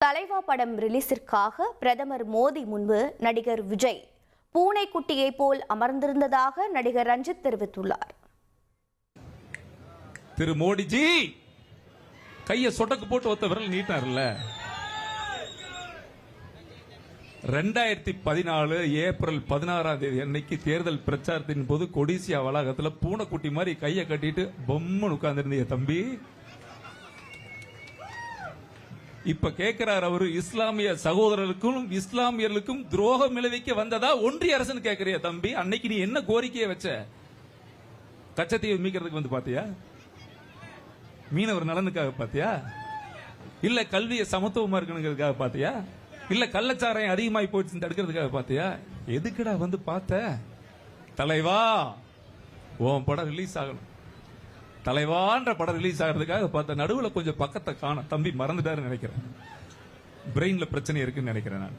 தலைவா படம் ரிலீஸிற்காக பிரதமர் மோடி முன்பு நடிகர் விஜய் பூனைக்குட்டியை போல் அமர்ந்திருந்ததாக நடிகர் ரஞ்சித் தெரிவித்துள்ளார். திரு மோடிஜி கைய சொடக்கு போட்டு ஒத்த விரல் நீட்டார்ல. 2014 ஏப்ரல் 16ஆம் தேதி அன்னைக்கு தேர்தல் பிரச்சாரத்தின் போது கொடிசியா வளாகத்தில் பூனைக்குட்டி மாதிரி கையை கட்டிட்டு பொம்மன் உட்கார்ந்திருந்தீங்க தம்பி. இப்ப கேட்கிறார் அவரு, இஸ்லாமிய சகோதரர்களுக்கும் இஸ்லாமியர்களுக்கும் துரோகம் விளைவிக்க வந்ததா ஒன்றிய அரசு கேட்கிறிய தம்பி? அன்னைக்கு நீ என்ன கோரிக்கையை வச்ச? கச்சத்தீவை மீக்கிறதுக்கு வந்து பாத்தியா? மீனவர் நலனுக்காக பாத்தியா? இல்ல கல்வியை சமத்துவமா இருக்கணுங்கிறதுக்காக பாத்தியா? இல்ல கள்ளச்சாராயம் அதிகமாகி போயிடுச்சு தடுக்கிறதுக்காக பாத்தியா? எதுக்குடா வந்து பார்த்த? தலைவா உன் படம் ரிலீஸ் ஆகணும், தலைவான்ற படம் ரிலீஸ் ஆகிறதுக்காக பார்த்த. நடுவில் கொஞ்சம் பக்கத்தை காண தம்பி மறந்துட்டாருன்னு நினைக்கிறேன். பிரெயின்ல பிரச்சனை இருக்குன்னு நினைக்கிறேன் நான்.